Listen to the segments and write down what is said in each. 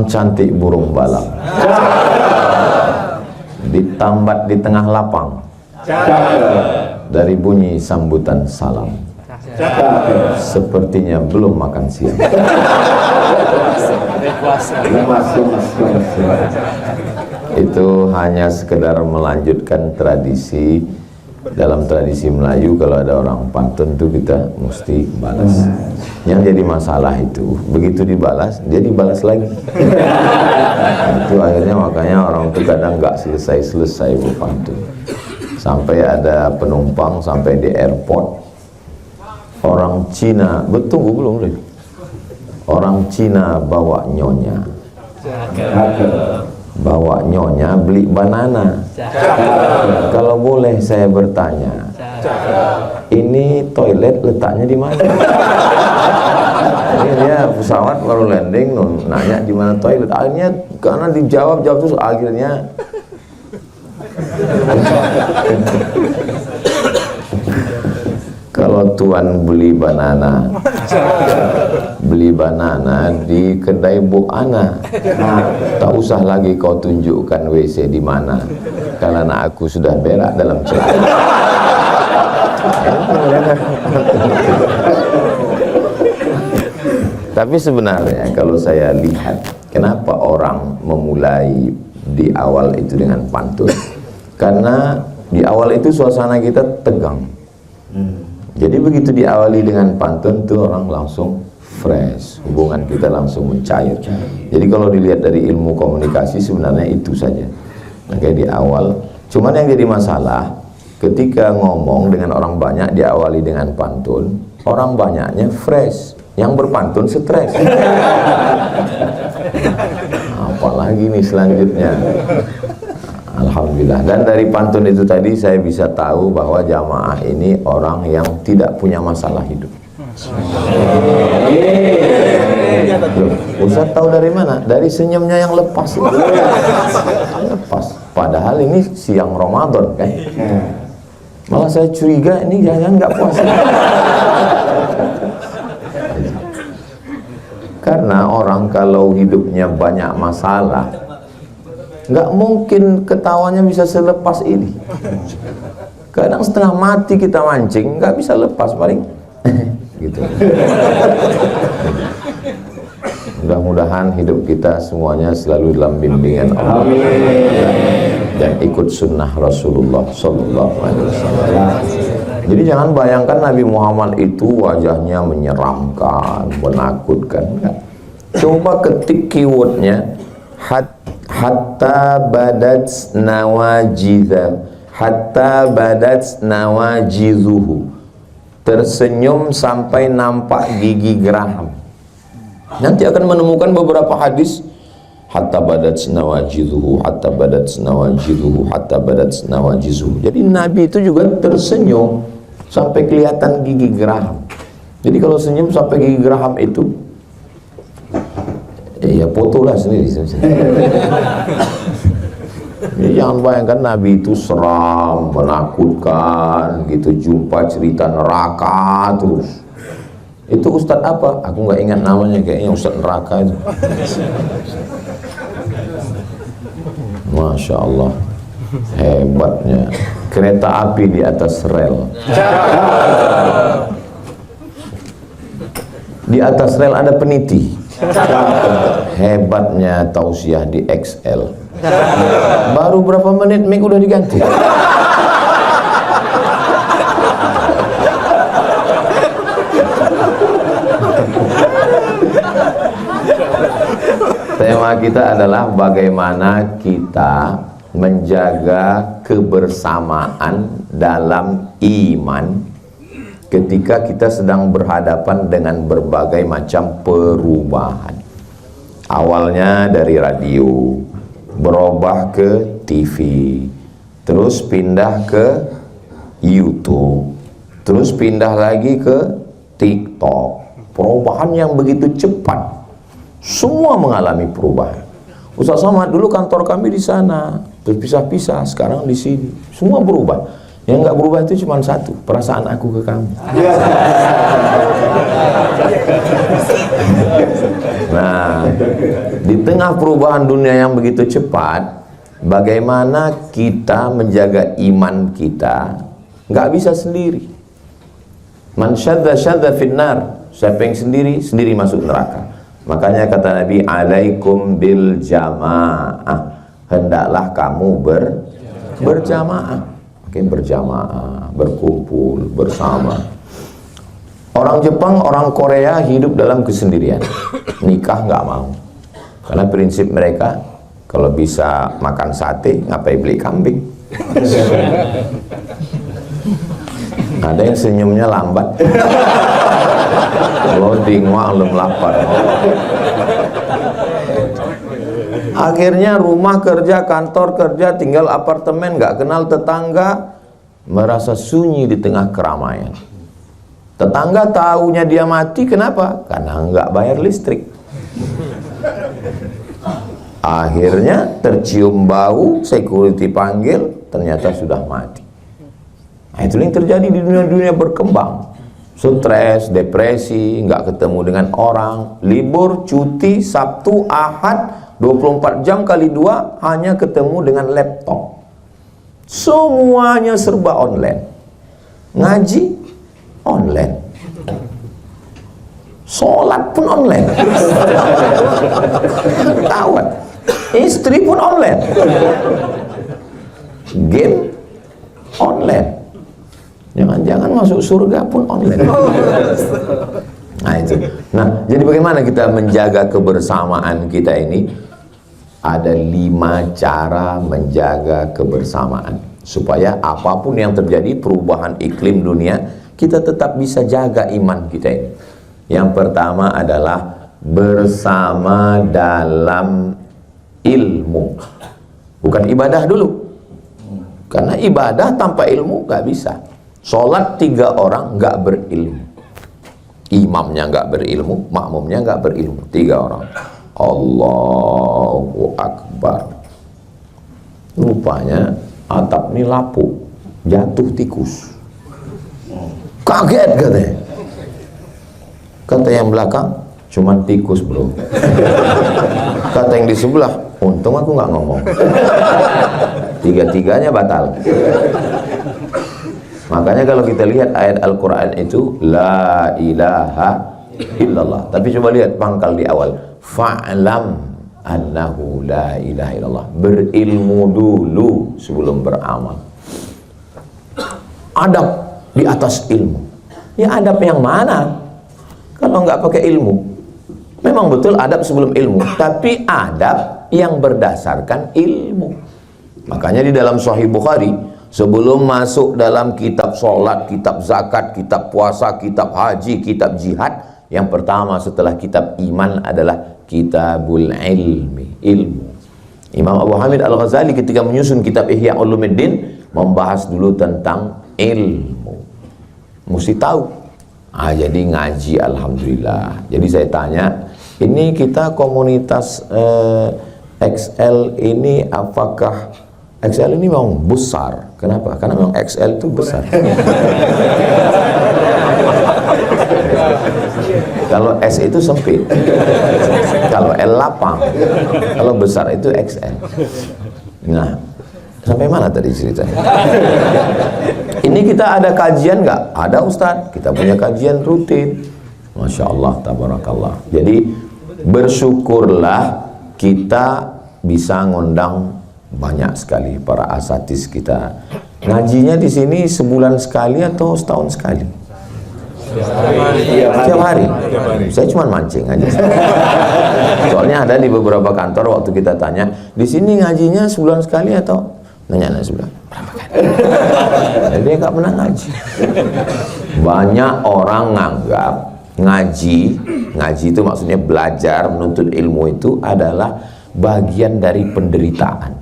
cantik burung balap, ditambat di tengah lapang, dari bunyi sambutan salam, sepertinya belum makan siang. Itu hanya sekedar melanjutkan tradisi. Dalam tradisi Melayu kalau ada orang pantun itu kita mesti balas. Yang jadi masalah itu begitu dibalas, dia dibalas lagi. Itu akhirnya makanya orang itu kadang nggak selesai berpantun. Sampai ada penumpang sampai di airport, orang Cina, betul belum? Orang Cina bawa nyonya, beli banana. Kalau boleh saya bertanya, ini toilet letaknya di mana? Ini dia pesawat baru landing, nanya di mana toilet. Akhirnya karena dijawab terus, akhirnya kalau tuan beli banana di kedai Bu Ana, tak usah lagi kau tunjukkan WC di mana, karena aku sudah berak dalam celana. Tapi sebenarnya kalau saya lihat, kenapa orang memulai di awal itu dengan pantun? Karena di awal itu suasana kita tegang. Jadi begitu diawali dengan pantun tuh orang langsung fresh, hubungan kita langsung mencair. Jadi kalau dilihat dari ilmu komunikasi sebenarnya itu saja. Kayak di awal. Cuman yang jadi masalah ketika ngomong dengan orang banyak diawali dengan pantun, orang banyaknya fresh, yang berpantun stres. Apalagi nih selanjutnya. Alhamdulillah. Dan dari pantun itu tadi saya bisa tahu bahwa jamaah ini orang yang tidak punya masalah hidup. Ustaz tahu dari mana? Dari senyumnya yang lepas itu. Lepas. Padahal ini siang Ramadan kan. Malah saya curiga ini jangan nggak puasa. Karena orang kalau hidupnya banyak masalah, nggak mungkin ketawanya bisa selepas ini. Kadang setengah mati kita mancing, nggak bisa lepas, paling gitu. Mudah-mudahan hidup kita semuanya selalu dalam bimbingan Allah dan ikut sunnah Rasulullah Sallallahu Alaihi Wasallam. Jadi jangan bayangkan Nabi Muhammad itu wajahnya menyeramkan, menakutkan. Coba ketik keywordnya hatta badat nawajizuhu, tersenyum sampai nampak gigi geraham. Nanti akan menemukan beberapa hadis hatta badat nawajizuhu, hatta badat nawajizuhu, hatta badat nawajizuhu. Jadi Nabi itu juga tersenyum sampai kelihatan gigi geraham. Jadi kalau senyum sampai gigi geraham itu, ya fotolah sendiri. Jadi jangan bayangkan Nabi itu seram, menakutkan, gitu, jumpa cerita neraka terus. Itu Ustadz apa? Aku nggak ingat namanya, kayaknya Ustadz neraka itu. Masya Allah, hebatnya kereta api di atas rel. Di atas rel ada peniti. Hebatnya tausiah di XL. Baru berapa menit mic udah diganti. Tema kita adalah bagaimana kita menjaga kebersamaan dalam iman ketika kita sedang berhadapan dengan berbagai macam perubahan. Awalnya dari radio, berubah ke TV, terus pindah ke YouTube, terus pindah lagi ke TikTok. Perubahan yang begitu cepat. Semua mengalami perubahan. Ustaz Somad dulu kantor kami di sana, terus pisah-pisah, sekarang di sini. Semua berubah. Yang nggak berubah itu cuma satu, perasaan aku ke kamu. Nah, di tengah perubahan dunia yang begitu cepat, bagaimana kita menjaga iman kita? Nggak bisa sendiri. Man syadza syadza finnar. Siapa yang sendiri, sendiri masuk neraka. Makanya kata Nabi, alaikum bil jamaah. Hendaklah kamu berjamaah. Oke, berjamaah, berkumpul bersama. Orang Jepang, orang Korea hidup dalam kesendirian. Nikah nggak mau. Karena prinsip mereka, kalau bisa makan sate, ngapain beli kambing? Ada yang senyumnya lambat. Loading, maklum lapar. Akhirnya rumah kerja, kantor kerja, tinggal apartemen, nggak kenal tetangga, merasa sunyi di tengah keramaian. Tetangga tahunya dia mati, kenapa? Karena nggak bayar listrik. Akhirnya tercium bau, security panggil, ternyata sudah mati. Nah, itu yang terjadi di dunia-dunia berkembang. Stres, depresi, nggak ketemu dengan orang, libur, cuti, Sabtu, Ahad, 24 jam kali 2 hanya ketemu dengan laptop. Semuanya serba online. Ngaji online. Sholat pun online. Tawat. Istri pun online. Game online. Jangan-jangan masuk surga pun online. Nah itu. Nah, jadi bagaimana kita menjaga kebersamaan kita ini? Ada 5 cara menjaga kebersamaan supaya apapun yang terjadi, perubahan iklim dunia, kita tetap bisa jaga iman kita ini. Yang pertama adalah bersama dalam ilmu. Bukan ibadah dulu. Karena ibadah tanpa ilmu gak bisa. Sholat 3 orang gak berilmu. Imamnya gak berilmu, makmumnya gak berilmu. 3 orang. Allahu Akbar. Rupanya atap ini lapuk, jatuh tikus. Kaget katanya. Kata yang belakang, cuman tikus bro. Kata yang di sebelah, untung aku nggak ngomong. Tiga-tiganya batal. Makanya kalau kita lihat ayat Al-Quran itu la ilaha illallah. Tapi coba lihat pangkal di awal. Fa'lam annahu la ilaha illallah. Berilmu dulu sebelum beramal. Adab di atas ilmu. Ya adab yang mana? Kalau nggak pakai ilmu. Memang betul adab sebelum ilmu, tapi adab yang berdasarkan ilmu. Makanya di dalam Sahih Bukhari, sebelum masuk dalam kitab sholat, kitab zakat, kitab puasa, kitab haji, kitab jihad, yang pertama setelah kitab iman adalah kitabul ilmi, ilmu. Imam Abu Hamid Al-Ghazali ketika menyusun kitab Ihya Ulumuddin membahas dulu tentang ilmu. Mesti tahu. Jadi ngaji alhamdulillah. Jadi saya tanya, ini kita komunitas XL ini apakah XL ini memang besar? Kenapa? Karena memang XL itu besar. Kalau S itu sempit, kalau L lapang, kalau besar itu XL. Nah, sampai mana tadi ceritanya? Ini kita ada kajian nggak? Ada Ustadz, kita punya kajian rutin. Masya Allah, tabarakallah. Jadi bersyukurlah kita bisa ngundang banyak sekali para asatiz kita. Ngajinya di sini sebulan sekali atau setahun sekali? Tiap hari. Saya cuma mancing aja. Soalnya ada di beberapa kantor waktu kita tanya, di sini ngajinya sebulan sekali atau nanya sebulan berapa kali? Jadi dia nggak pernah ngaji. Banyak orang nganggap ngaji itu maksudnya belajar menuntut ilmu itu adalah bagian dari penderitaan.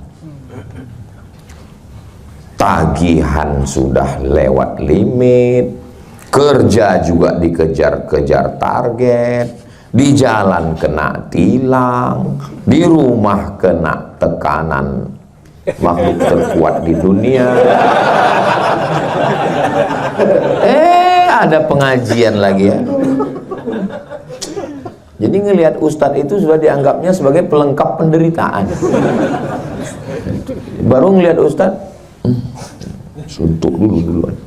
Tagihan sudah lewat limit, kerja juga dikejar-kejar target, di jalan kena tilang, di rumah kena tekanan makhluk terkuat di dunia. Ada pengajian lagi ya. Jadi ngelihat ustadz itu sudah dianggapnya sebagai pelengkap penderitaan. Baru ngelihat ustadz, suntuk duluan.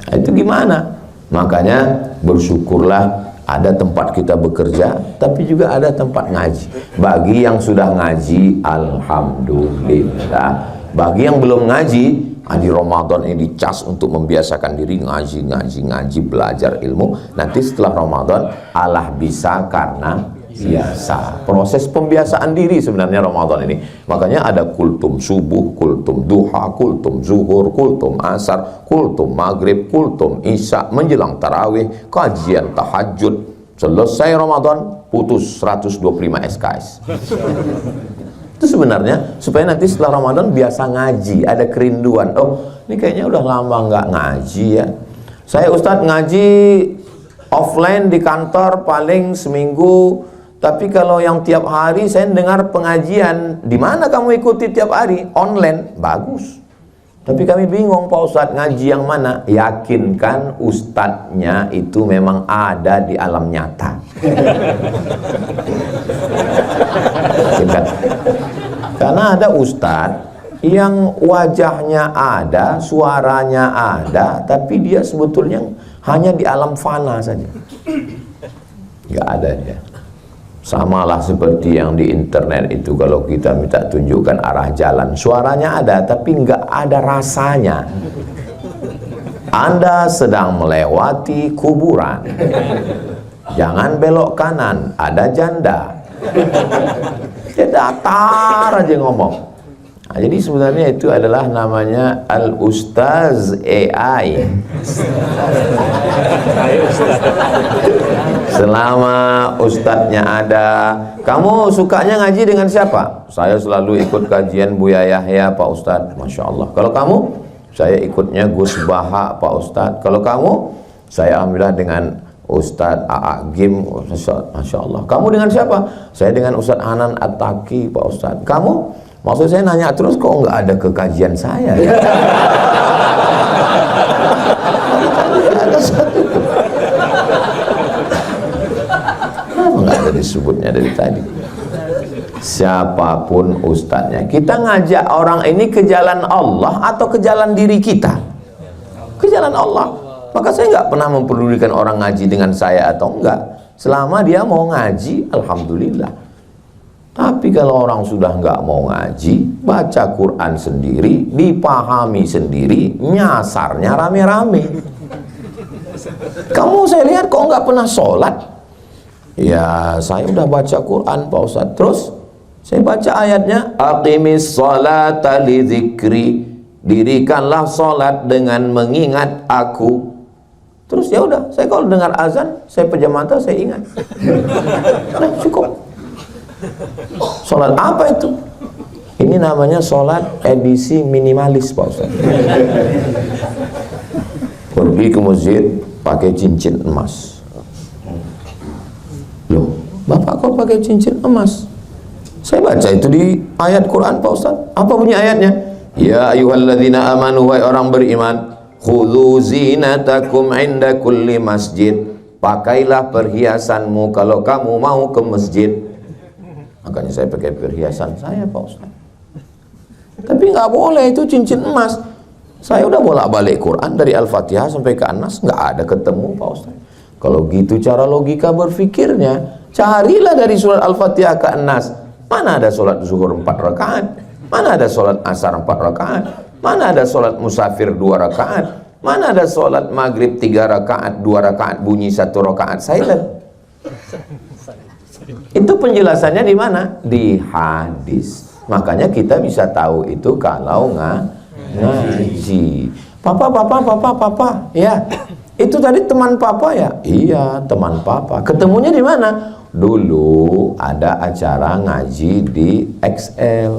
Nah, itu gimana? Makanya bersyukurlah ada tempat kita bekerja, tapi juga ada tempat ngaji. Bagi yang sudah ngaji, alhamdulillah. Bagi yang belum ngaji, di Ramadan ini dicas untuk membiasakan diri ngaji, belajar ilmu. Nanti setelah Ramadan, Allah bisa karena biasa. Proses pembiasaan diri sebenarnya Ramadan ini. Makanya ada kultum subuh, kultum duha, kultum zuhur, kultum asar, kultum maghrib, kultum isya, menjelang tarawih, kajian tahajud. Selesai Ramadan, putus 125 SKS. Itu sebenarnya supaya nanti setelah Ramadan biasa ngaji, ada kerinduan. Oh, ini kayaknya udah lama nggak ngaji ya. Saya Ustadz ngaji offline di kantor paling seminggu, tapi kalau yang tiap hari saya dengar pengajian. Di mana kamu ikuti tiap hari? Online. Bagus. Tapi kami bingung Pak Ustadz, ngaji yang mana? Yakinkan ustadznya itu memang ada di alam nyata. Yakinkan. Karena ada ustadz yang wajahnya ada, suaranya ada, tapi dia sebetulnya hanya di alam fana saja. Nggak ada dia. Samalah seperti yang di internet itu, kalau kita minta tunjukkan arah jalan, suaranya ada tapi nggak ada rasanya. Anda sedang melewati kuburan, jangan belok kanan, ada janda. Dia datar aja ngomong. Nah, jadi sebenarnya itu adalah namanya Al-Ustaz AI. Selama ustadznya ada. Kamu sukanya ngaji dengan siapa? Saya selalu ikut kajian Buya Yahya Pak Ustadz. Masya Allah. Kalau kamu? Saya ikutnya Gus Baha Pak Ustadz. Kalau kamu? Saya alhamdulillah dengan Ustadz A.A. Gim. Masya Allah. Kamu dengan siapa? Saya dengan Ustadz Hanan At-Taki Pak Ustadz. Kamu? Maksud saya nanya terus, kok nggak ada ke kajian saya ya? Ada satu. Kenapa nggak ada disebutnya dari tadi? Siapapun ustadznya, kita ngajak orang ini ke jalan Allah atau ke jalan diri kita? Ke jalan Allah. Maka saya nggak pernah mempedulikan orang ngaji dengan saya atau enggak. Selama dia mau ngaji, alhamdulillah. Tapi kalau orang sudah nggak mau ngaji, baca Quran sendiri, dipahami sendiri, nyasarnya rame-rame. Kamu saya lihat kok nggak pernah sholat? Ya saya udah baca Quran Pak Ustadz. Terus saya baca ayatnya, aqimis sholata li dzikri, dirikanlah sholat dengan mengingat aku. Terus ya udah, saya kalau dengar azan, saya pejam mata, saya ingat. Nah, cukup. Sholat apa itu? Ini namanya sholat edisi minimalis Pak Ustaz. Pergi ke masjid pakai cincin emas. Loh, Bapak kok pakai cincin emas? Saya baca itu di ayat Quran Pak Ustaz. Apa bunyi ayatnya? Ya ayyuhalladzina amanu, wahai orang beriman, khudzu zinatakum inda kulli masjid. Pakailah perhiasanmu kalau kamu mau ke masjid. Makanya saya pakai perhiasan saya Pak Ustaz. Tapi nggak boleh itu cincin emas. Saya udah bolak-balik Quran dari Al-Fatihah sampai ke An-Nas, nggak ada ketemu Pak Ustaz. Kalau gitu cara logika berfikirnya, carilah dari surat Al-Fatihah ke An-Nas. Mana ada sholat zuhur 4 rakaat? Mana ada sholat asar 4 rakaat? Mana ada sholat musafir 2 rakaat? Mana ada sholat maghrib 3 rakaat, 2 rakaat bunyi 1 rakaat silent? Itu penjelasannya di mana? Di hadis. Makanya kita bisa tahu itu kalau ngaji. Papa, ya. Itu tadi teman papa ya? Iya, teman papa. Ketemunya di mana? Dulu ada acara ngaji di XL.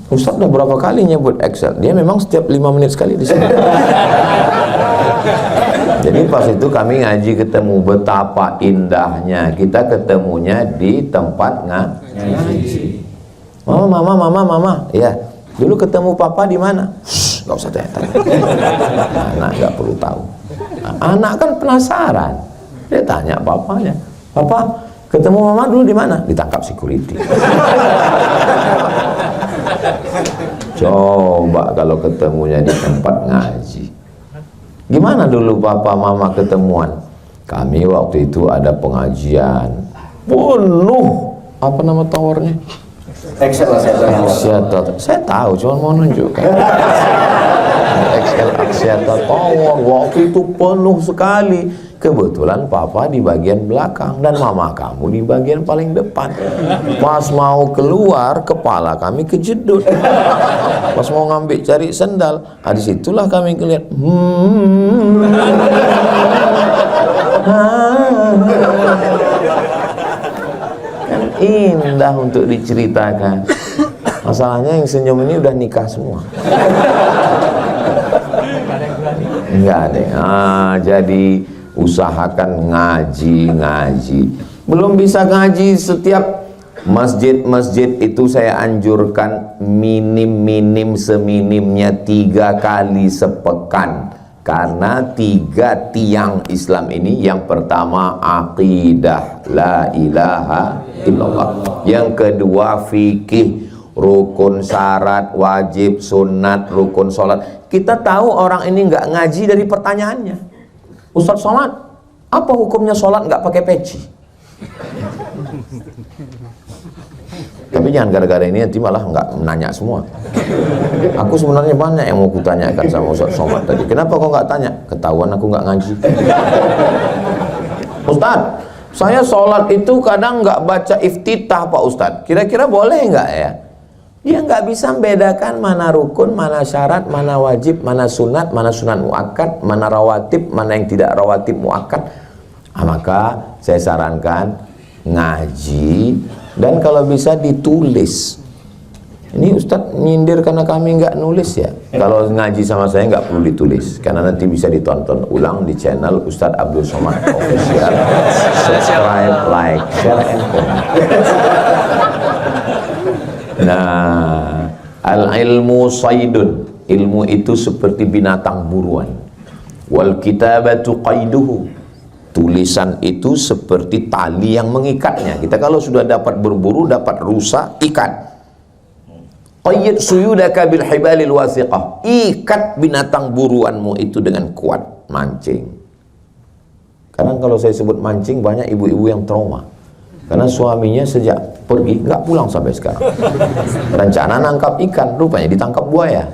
Ustaz udah berapa kali nyebut XL? Dia memang setiap 5 menit sekali di sini. Jadi pas itu kami ngaji ketemu, betapa indahnya kita ketemunya di tempat ngaji. Mama, ya. Dulu ketemu papa di mana? nggak usah tanya. Anak nggak perlu tahu. Nah, anak kan penasaran, dia tanya bapaknya, "Papa, ketemu mama dulu di mana?" Ditangkap security. Coba kalau ketemunya di tempat ngaji. Gimana dulu papa mama ketemuan? Kami waktu itu ada pengajian penuh, apa nama towernya? Axiata. Saya tahu, cuma mau nunjukkan. Axiata Tower waktu itu penuh sekali. Kebetulan papa di bagian belakang dan mama kamu di bagian paling depan. Pas mau keluar, kepala kami kejedut. Pas mau ngambil cari sendal, disitulah kami kelihatan. Kan indah untuk diceritakan. Masalahnya yang senyum ini udah nikah semua. Enggak ada. Jadi usahakan ngaji. Belum bisa ngaji setiap masjid itu saya anjurkan minim seminimnya 3 kali sepekan. Karena 3 tiang Islam ini, yang pertama aqidah la ilaha illallah, yang kedua fikih, rukun syarat wajib sunat rukun sholat. Kita tahu orang ini nggak ngaji dari pertanyaannya. Ustadz Somad, apa hukumnya sholat nggak pakai peci? Tapi jangan gara-gara ini nanti malah nggak menanya semua. Aku sebenarnya banyak yang mau kutanyakan sama Ustadz Somad tadi. Kenapa kok nggak tanya? Ketahuan aku nggak ngaji. Ustadz, saya sholat itu kadang nggak baca iftitah Pak Ustadz. Kira-kira boleh nggak ya? Dia nggak bisa membedakan mana rukun, mana syarat, mana wajib, mana sunat muakkad, mana rawatib, mana yang tidak rawatib muakkad. Maka saya sarankan ngaji, dan kalau bisa ditulis. Ini Ustadz nyindir karena kami nggak nulis ya. Kalau ngaji sama saya nggak perlu ditulis, karena nanti bisa ditonton ulang di channel Ustadz Abdul Somad Official. Subscribe, like, share, and comment. Nah, al-ilmu saydun, ilmu itu seperti binatang buruan. Wal kitabatu qaiduhu, tulisan itu seperti tali yang mengikatnya. Kita kalau sudah dapat berburu, dapat rusa, ikat. Qayyid suyudaka bil hibalil wasiqah, ikat binatang buruanmu itu dengan kuat, mancing. Kadang kalau saya sebut mancing, banyak ibu-ibu yang trauma. Karena suaminya sejak pergi nggak pulang sampai sekarang. Rencana nangkap ikan, rupanya ditangkap buaya.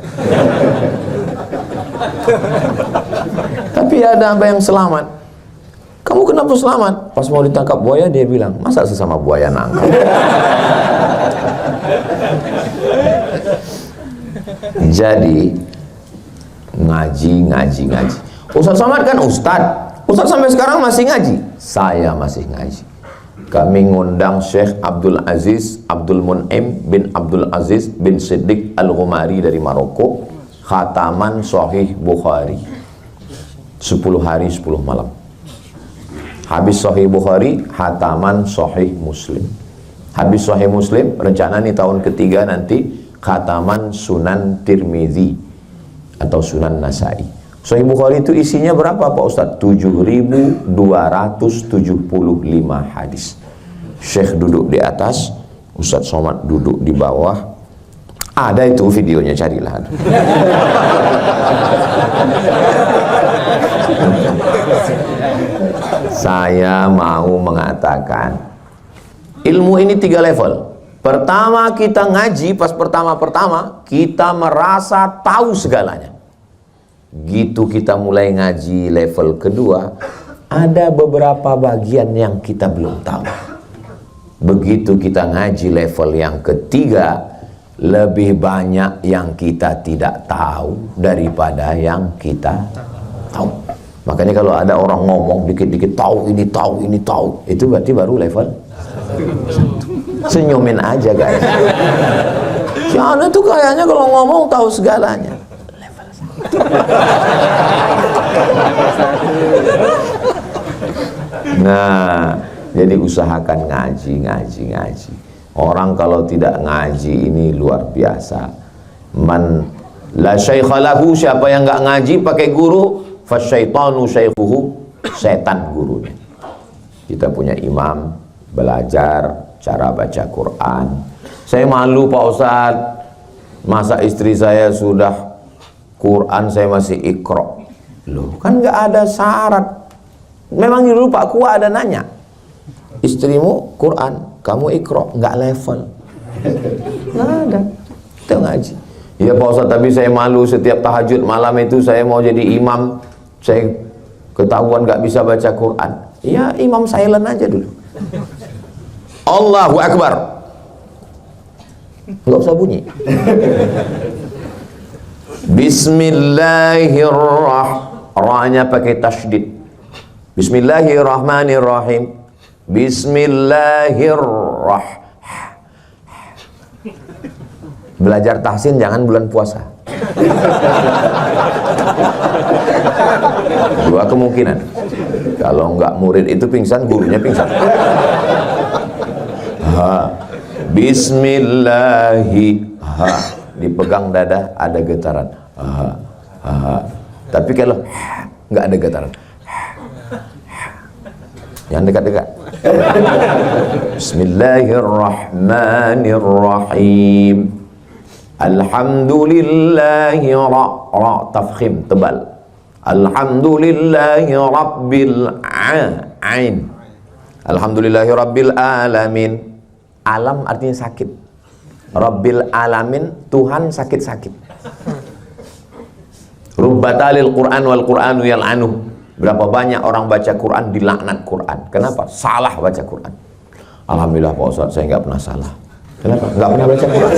Tapi ada abah yang selamat. Kamu kenapa selamat? Pas mau ditangkap buaya dia bilang, masa sesama buaya nangkap? Jadi ngaji. Ustadz Somad kan Ustadz sampai sekarang masih ngaji. Saya masih ngaji. Kami ngundang Syekh Abdul Aziz Abdul Mun'im bin Abdul Aziz bin Siddiq Al-Ghumari dari Maroko, khataman Sahih Bukhari 10 hari 10 malam. Habis Sahih Bukhari, khataman Sahih Muslim. Habis Sahih Muslim, rencana nih tahun ketiga nanti khataman Sunan Tirmizi atau Sunan Nasai. Sahih Bukhari itu isinya berapa Pak Ustadz? 7.275 hadis. Syekh duduk di atas, Ustadz Somad duduk di bawah. Ada itu videonya, carilah. Saya mau mengatakan ilmu ini 3 level. Pertama kita ngaji, pas pertama-pertama kita merasa tahu segalanya. Gitu kita mulai ngaji level kedua, ada beberapa bagian yang kita belum tahu. Begitu kita ngaji level yang ketiga, lebih banyak yang kita tidak tahu daripada yang kita tahu. Makanya kalau ada orang ngomong dikit-dikit tahu ini, itu berarti baru level 1. Senyumin aja guys. Si Ana tuh kayaknya kalau ngomong tahu segalanya. Level 1. Nah, jadi usahakan ngaji. Orang kalau tidak ngaji ini luar biasa. Man La syaikha lahu, siapa yang nggak ngaji pakai guru, fasyaitanu syaikhuhu, setan gurunya. Kita punya imam, belajar cara baca Quran. Saya malu Pak Ustadz, masa istri saya sudah Quran saya masih Iqra. Loh, kan nggak ada syarat. Memang dulu Pak Kua ada nanya, istrimu Quran, kamu Iqra, nggak level. Nggak ada, kita ngaji. Ya Pak Ustadz, tapi saya malu setiap tahajud malam itu saya mau jadi imam, saya ketahuan nggak bisa baca Quran. Ya imam silent aja dulu. Allahu Akbar, nggak usah bunyi. Bismillahirrahmanirrahim, ra-nya pakai tasydid. Bismillahirrahmanirrahim. Bismillahirrahmanirrahim. Belajar tahsin jangan bulan puasa. Dua kemungkinan. Kalau enggak murid itu pingsan, gurunya pingsan. Ha. Bismillahi. Ha. Dipegang dada ada getaran. Ha. Ha. Tapi kalau enggak ada getaran. Yang dekat-dekat. Bismillahirrahmanirrahim. Alhamdulillahi ra tafkhim tebal. Alhamdulillahi rabbil ain. Alhamdulillahi rabbil alamin. Alam artinya sakit. Rabbil alamin, Tuhan sakit-sakit. Rubbatalil Quran wal Quranu yal'anuh. Berapa banyak orang baca Quran dilaknat Quran. Kenapa? Salah baca Quran. Alhamdulillah Pak Ustadz, saya nggak pernah salah. Kenapa? Nggak pernah baca Quran.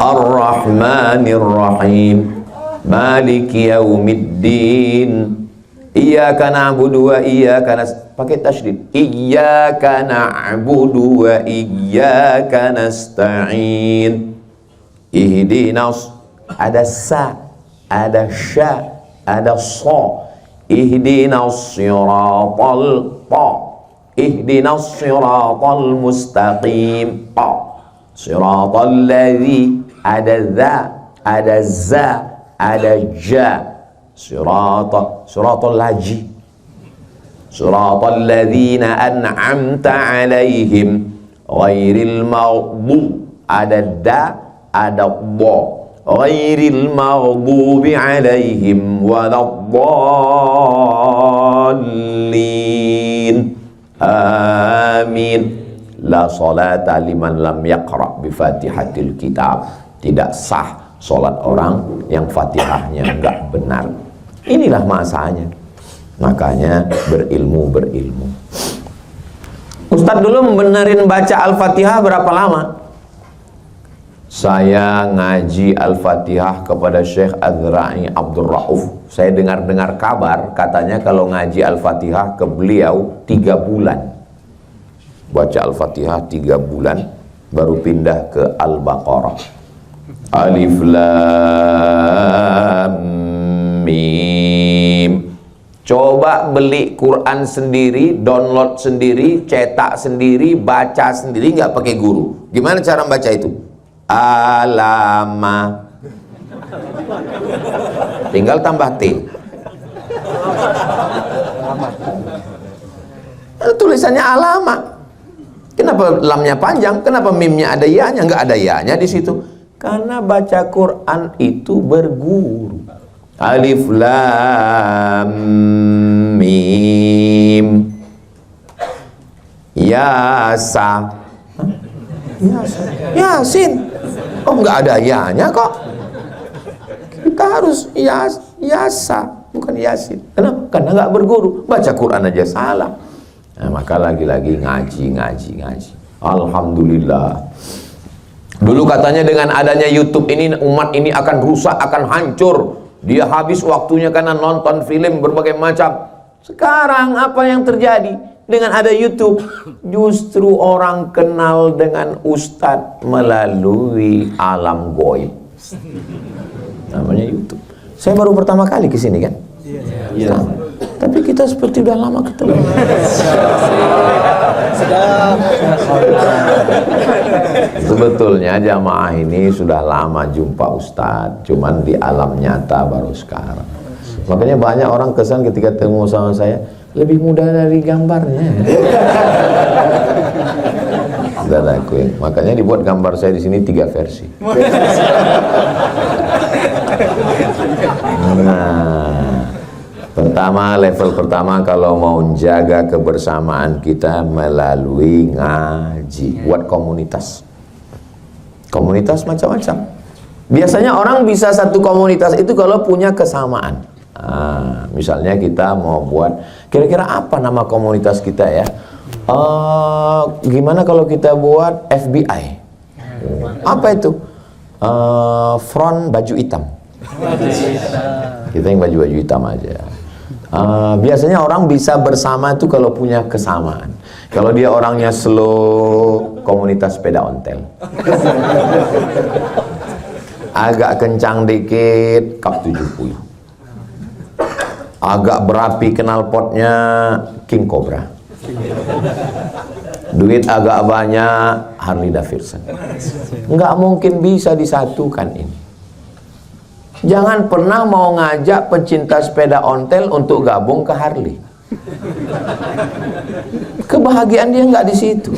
Ar-Rahmanir-Rahim, Maliki Yaumiddin, Iyyaka na'budu wa iyyaka pakai tasydid. Iyyaka na'budu wa iyyaka nasta'in. Ihdinas, ada sa, ada sya, ada sa. Ihdinas siratal ta. Ihdinas siratal mustaqim ta. Siratal ladzi, ada za, ada za, ada ja. Siratal laji. Siratal ladzina an'amta alaihim ghairil maghdub, ada da, ada dha. Ghairil maghdubi alaihim waladdallin. Amin. La salata liman lam yaqra bi fatihatil kitab. Tidak sah salat orang yang fatihahnya enggak benar. Inilah masanya. Makanya berilmu. Ustadz dulu membenerin baca Al-Fatihah berapa lama? Saya ngaji Al-Fatihah kepada Syekh Azra'i Abdul Rauf. Saya dengar kabar katanya kalau ngaji Al-Fatihah ke beliau 3 bulan. Baca Al-Fatihah 3 bulan baru pindah ke Al-Baqarah. Alif Lam Mim. Coba beli Quran sendiri, download sendiri, cetak sendiri, baca sendiri, nggak pakai guru. Gimana cara baca itu? Alama. Tinggal tambah T. Tulisannya alama. Kenapa lamnya panjang? Kenapa mimnya ada ya-nya? Nggak ada ya-nya di situ. Karena baca Quran itu berguru. Alif Lam Mim. Yasa. Yasin. Oh, nggak ada ya-nya kok. Kita harus yasa, bukan yasin. Kenapa? Karena nggak berguru. Baca Quran aja salah. Nah, maka lagi-lagi ngaji. Alhamdulillah. Dulu katanya dengan adanya YouTube ini umat ini akan rusak, akan hancur. Dia habis waktunya karena nonton film berbagai macam. Sekarang apa yang terjadi? Dengan ada YouTube, justru orang kenal dengan Ustadz melalui alam goib. Namanya YouTube. Saya baru pertama kali ke sini kan? Iya. Tapi kita seperti udah lama ketemu. Sebetulnya jamaah ini sudah lama jumpa Ustadz, cuman di alam nyata baru sekarang. Makanya banyak orang kesan ketika ketemu sama saya, lebih mudah dari gambarnya. Sudah lakuin. Makanya dibuat gambar saya di sini 3 versi. Nah, pertama, level pertama kalau mau jaga kebersamaan kita melalui ngaji, buat komunitas. Komunitas macam-macam. Biasanya orang bisa satu komunitas itu kalau punya kesamaan. Misalnya kita mau buat, kira-kira apa nama komunitas kita ya? Gimana kalau kita buat FBI? Apa itu? Front baju hitam. Kita yang baju-baju hitam aja. Biasanya orang bisa bersama itu kalau punya kesamaan. Kalau dia orangnya slow, komunitas sepeda ontel. Agak kencang dikit, kap 70. Agak berapi knalpotnya, King Cobra. Duit agak banyak, Harley Davidson. Nggak mungkin bisa disatukan ini. Jangan pernah mau ngajak pecinta sepeda ontel untuk gabung ke Harley. Kebahagiaan dia nggak di situ.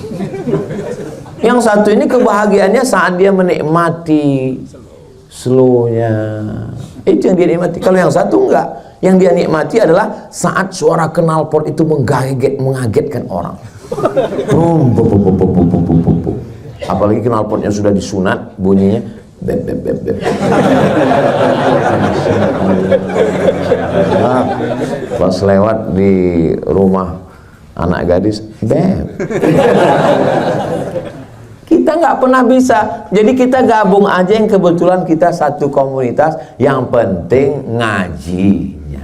Yang satu ini kebahagiaannya saat dia menikmati slownya. Itu yang dia nikmati. Kalau yang satu enggak. Yang dia nikmati adalah saat suara knalpot itu mengagetkan orang. Apalagi knalpotnya sudah disunat, bunyinya beb beb beb beb. Pas lewat di rumah anak gadis, beb. Kita nggak pernah bisa. Jadi kita gabung aja yang kebetulan kita satu komunitas. Yang penting ngajinya.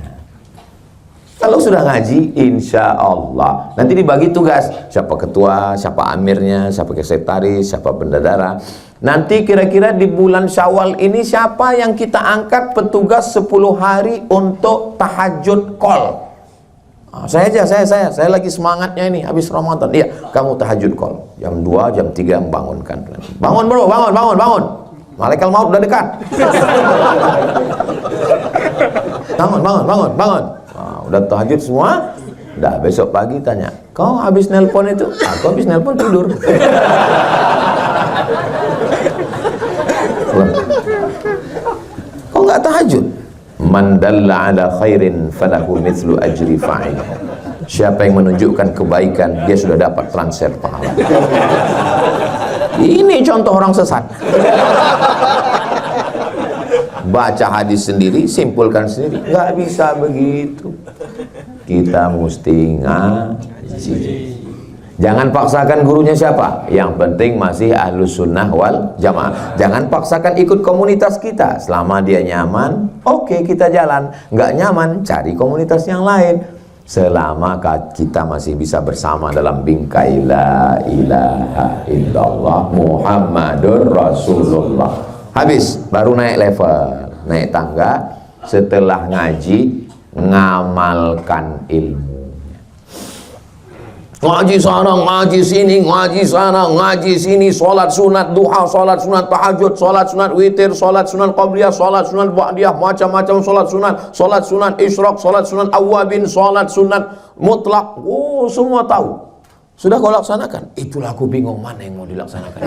Kalau sudah ngaji, insya Allah nanti dibagi tugas. Siapa ketua, siapa amirnya, siapa sekretaris, siapa bendahara. Nanti kira-kira di bulan Syawal ini siapa yang kita angkat petugas 10 hari untuk tahajud call. Saya lagi semangatnya ini habis Ramadan. Iya, kamu tahajud call. Jam 2, jam 3 membangunkan. Bangun bro, bangun. Malaikat maut udah dekat. Bangun. Udah tahajud semua. Udah besok pagi tanya, kau habis nelpon itu? Aku habis nelpon tidur. Kau nggak tahajud? Man dalla ala khairin falahu mithlu ajri fa'il. Siapa yang menunjukkan kebaikan, dia sudah dapat transfer pahala. Ini contoh orang sesat. Baca hadis sendiri, simpulkan sendiri. Nggak bisa begitu. Kita mesti ngaji. Jangan paksakan gurunya siapa. Yang penting masih ahlus sunnah wal jamaah. Jangan paksakan ikut komunitas kita. Selama dia nyaman, oke, kita jalan. Nggak nyaman, cari komunitas yang lain. Selama kita masih bisa bersama dalam bingkai la ilaha illallah Muhammadur Rasulullah. Habis, baru naik level, naik tangga. Setelah ngaji, ngamalkan ilmunya. Ngaji sana, ngaji sini, ngaji sana, ngaji sini. Sholat sunat duha, sholat sunat tahajud, sholat sunat witir, sholat sunat qabliyah, sholat sunat ba'diyah, macam-macam sholat sunat isyraq, sholat sunat awabin, sholat sunat mutlak. Oh, semua tahu. Sudah kau laksanakan? Itulah aku bingung, mana yang mau dilaksanakan.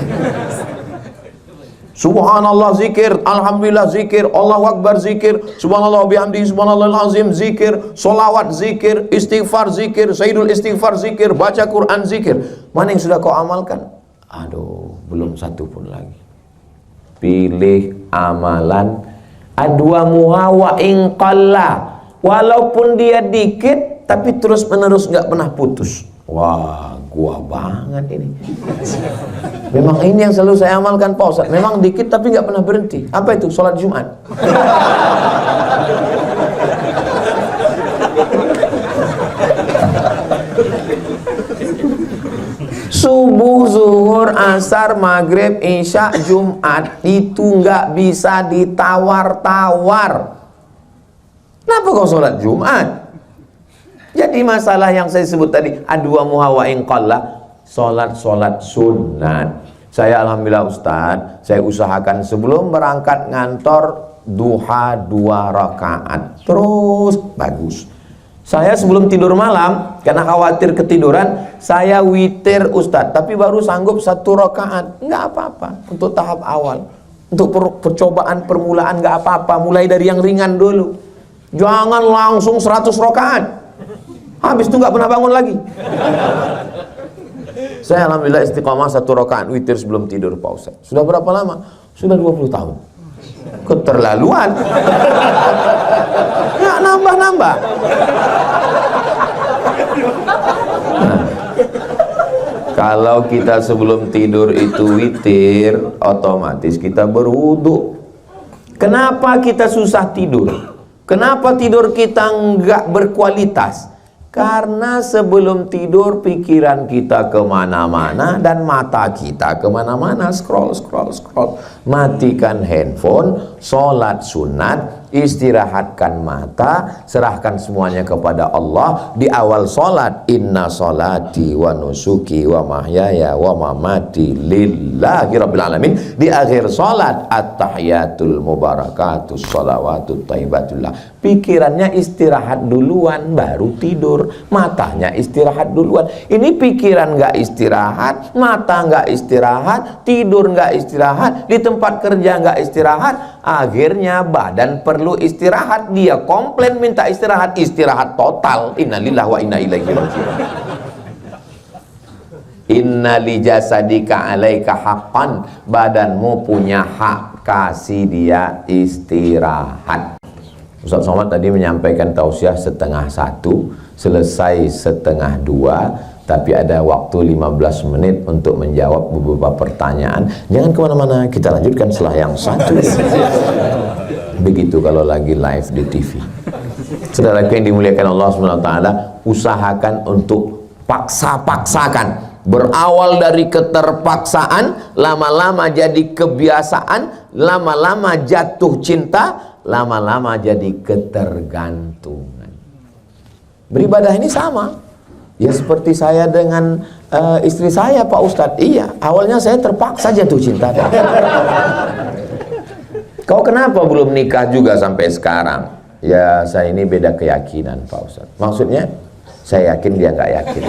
Subhanallah zikir, alhamdulillah zikir, Allahu akbar zikir, subhanallah bihamdihi subhanallahil azim zikir, solawat zikir, istighfar zikir, sayyidul istighfar zikir, baca Quran zikir. Mana yang sudah kau amalkan? Aduh, belum satu pun lagi. Pilih amalan adwa muhawa inqalla. Walaupun dia dikit, tapi terus menerus nggak pernah putus. Wah, gua banget ini. Memang ini yang selalu saya amalkan Pak Ustaz. Memang dikit tapi nggak pernah berhenti. Apa itu? Sholat Jumat. Subuh, zuhur, asar, maghrib, isya, Jumat itu nggak bisa ditawar-tawar. Kenapa kau sholat Jumat? Jadi masalah yang saya sebut tadi, adwa muhawain qalla, solat sunat. Saya alhamdulillah Ustaz, saya usahakan sebelum berangkat ngantor duha 2 rakaat. Terus bagus. Saya sebelum tidur malam, karena khawatir ketiduran, saya witir Ustaz, tapi baru sanggup 1 rakaat. Nggak apa-apa, untuk tahap awal. Untuk percobaan permulaan nggak apa-apa, mulai dari yang ringan dulu. Jangan langsung 100 rakaat. Habis itu nggak pernah bangun lagi. Saya alhamdulillah istiqomah 1 rakaat witir sebelum tidur Pak Ustaz. Sudah berapa lama? Sudah 20 tahun. Keterlaluan. Ya, nambah-nambah. Nah, kalau kita sebelum tidur itu witir, otomatis kita berwudu. Kenapa kita susah tidur? Kenapa tidur kita enggak berkualitas? Karena sebelum tidur pikiran kita kemana-mana dan mata kita kemana-mana, scroll. Matikan handphone, sholat sunat, istirahatkan mata, serahkan semuanya kepada Allah. Di awal sholat, inna sholati wa nusuki wa mahyaya wa mamati lillahi rabbil alamin. Di akhir sholat, at-tahiyatul mubarakatus sholawatut thayyibatullah. Pikirannya istirahat duluan, baru tidur. Matanya istirahat duluan. Ini pikiran nggak istirahat, mata nggak istirahat, tidur nggak istirahat, di tempat kerja nggak istirahat, akhirnya badan perlu istirahat, dia komplain minta istirahat, istirahat total. Innalillahi wa inna ilaihi raji'un. Inna li jasadika alaika haqqan, badanmu punya hak, kasih dia istirahat. Ustaz Somad tadi menyampaikan tausiah 12:30, selesai 12:30, tapi ada waktu 15 menit untuk menjawab beberapa pertanyaan. Jangan kemana-mana, kita lanjutkan setelah yang satu. Begitu kalau lagi live di TV. Saudaraku yang dimuliakan Allah SWT, usahakan untuk paksakan. Berawal dari keterpaksaan, lama-lama jadi kebiasaan, lama-lama jatuh cinta, lama-lama jadi ketergantungan. Beribadah ini sama. Ya seperti saya dengan istri saya Pak Ustadz. Iya, awalnya saya terpaksa jatuh cinta. Kau kenapa belum nikah juga sampai sekarang? Ya saya ini beda keyakinan Pak Ustadz. Maksudnya? Saya yakin dia nggak yakin.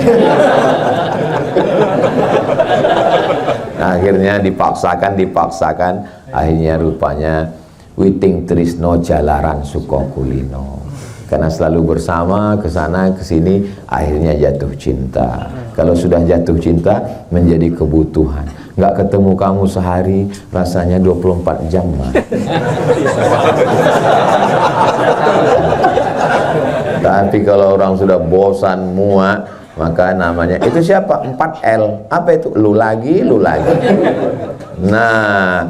Akhirnya dipaksakan, akhirnya rupanya witing trisno jalaran sukokulino. Karena selalu bersama, kesana kesini, akhirnya jatuh cinta. Kalau sudah jatuh cinta, menjadi kebutuhan. Nggak ketemu kamu sehari, rasanya 24 jam mah. Tapi kalau orang sudah bosan, muak, maka namanya, itu siapa? 4L. Apa itu? Lu lagi. Nah,